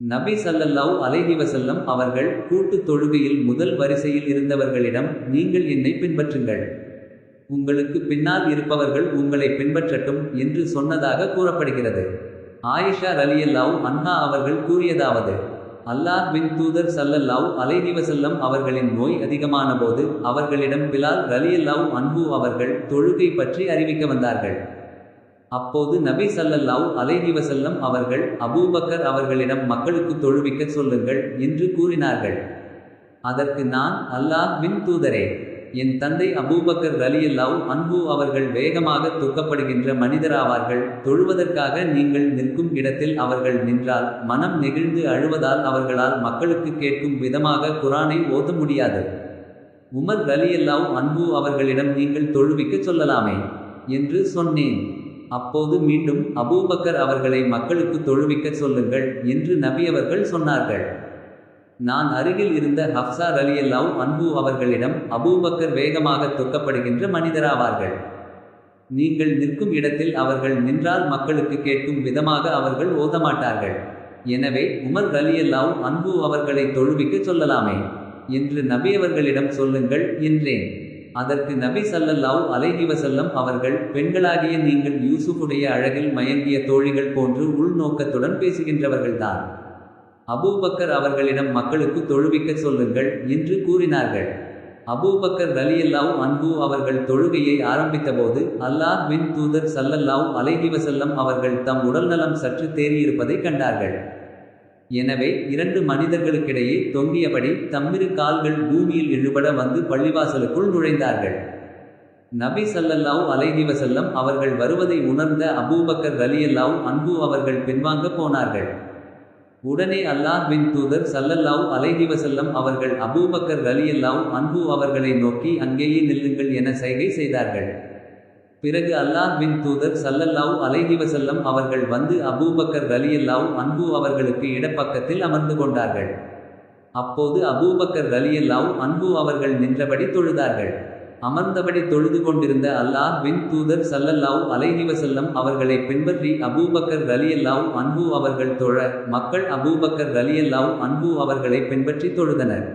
நபி ஸல்லல்லாஹு அலைஹி வஸல்லம் அவர்கள் கூட்டுத் தொழுகையில் முதல் வரிசையில் இருந்தவர்களிடம், நீங்கள் என்னை பின்பற்றுங்கள், உங்களுக்கு பின்னால் இருப்பவர்கள் உங்களை பின்பற்றட்டும் என்று சொன்னதாக கூறப்படுகிறது. ஆயிஷா ரலியல்லாஹு அன்ஹா அவர்கள் கூறியதாவது, அல்லாஹ்வின் தூதர் ஸல்லல்லாஹு அலைஹி வஸல்லம் அவர்களின் நோய் அதிகமான போது அவர்களிடம் பிலால் ரலியல்லாஹு அன்ஹு அவர்கள் தொழுகை பற்றி அறிவிக்க வந்தார்கள். அப்போது நபி ஸல்லல்லாஹு அலைஹி வஸல்லம் அவர்கள் அபூபக்கர் அவர்களிடம் மக்களுக்கு தொழுவிக்க சொல்லுங்கள் என்று கூறினார்கள். அதற்கு நான், அல்லாஹ்வின் தூதரே, என் தந்தை அபூபக்கர் ரலியல்லாஹு அன்ஹு அவர்கள் வேகமாக துக்கப்படுகின்ற மனிதராவார்கள், தொழுவதற்காக நீங்கள் நிற்கும் இடத்தில் அவர்கள் நின்றால் மனம் நெகிழ்ந்து அழுவதால் அவர்களால் மக்களுக்கு கேட்கும் விதமாக குர்ஆனை ஓத முடியாது. உமர் ரலியல்லாஹு அன்ஹு அவர்களிடம் நீங்கள் தொழுவிக்க சொல்லலாமே என்று சொன்னேன். அப்போது மீண்டும் அபூபக்கர் அவர்களை மக்களுக்கு தொழுவிக்க சொல்லுங்கள் என்று நபியவர்கள் சொன்னார்கள். நான் அருகில் இருந்த ஹப்ஸா ரலியல்லாஹு அன்ஹு அவர்களிடம், அபூபக்கர் வேகமாக துக்கப்படுகின்ற மனிதராவார்கள், நீங்கள் நிற்கும் இடத்தில் அவர்கள் நின்றால் மக்களுக்கு கேட்கும் விதமாக அவர்கள் ஓதமாட்டார்கள், எனவே உமர் ரலியல்லாஹு அன்ஹு அவர்களை தொழுவிக்க சொல்லலாமே என்று நபியவர்களிடம் சொல்லுங்கள் என்றேன். அதற்கு நபி ஸல்லல்லாஹு அலைஹி வஸல்லம் அவர்கள், பெண்களாகிய நீங்கள் யூசுஃபுடைய அழகில் மயங்கிய தோழிகள் போன்று உள்நோக்கத்துடன் பேசுகின்றவர்கள்தான், அபூபக்கர் அவர்களிடம் மக்களுக்கு தொழுவிக்க சொல்லுங்கள் என்று கூறினார்கள். அபூபக்கர் ரலியல்லாஹு அன்ஹு அவர்கள் தொழுகையை ஆரம்பித்தபோது அல்லாஹ்வின் தூதர் ஸல்லல்லாஹு அலைஹி வஸல்லம் அவர்கள் தம் உடல்நலம் சற்று தேறியிருப்பதை கண்டார்கள். எனவே 2 மனிதர்களுக்கிடையே தொங்கியபடி தம்மிரு கால்கள் பூமியில் இழுபட வந்து பள்ளிவாசலுக்குள் நுழைந்தார்கள். நபி ஸல்லல்லாஹு அலைஹி வஸல்லம் அவர்கள் வருவதை உணர்ந்த அபூபக்கர் ரலியல்லாஹு அன்ஹு அவர்கள் பின்வாங்க போனார்கள். உடனே அல்லாஹ்வின் தூதர் ஸல்லல்லாஹு அலைஹி வஸல்லம் அவர்கள் அபூபக்கர் ரலியல்லாஹு அன்ஹு அவர்களை நோக்கி அங்கேயே நில்லுங்கள் என சைகை செய்தார்கள். பிறகு அல்லாஹ்வின் தூதர் ஸல்லல்லாஹு அலைஹி வஸல்லம் அவர்கள் வந்து அபூபக்கர் ரலியல்லாஹு அன்ஹு அவர்களுக்கு இடப்பக்கத்தில் அமர்ந்து கொண்டார்கள். அப்போது அபூபக்கர் ரலியல்லாஹு அன்ஹு அவர்கள் நின்றபடி தொழுதார்கள். அமர்ந்தபடி தொழுது கொண்டிருந்த அல்லாஹ்வின் தூதர் ஸல்லல்லாஹு அலைஹி வஸல்லம் அவர்களை பின்பற்றி அபூபக்கர் ரலியல்லாஹு அன்ஹு அவர்கள் தொழ, மக்கள் அபூபக்கர் ரலியல்லாஹு அன்ஹு அவர்களை பின்பற்றி தொழுதனர்.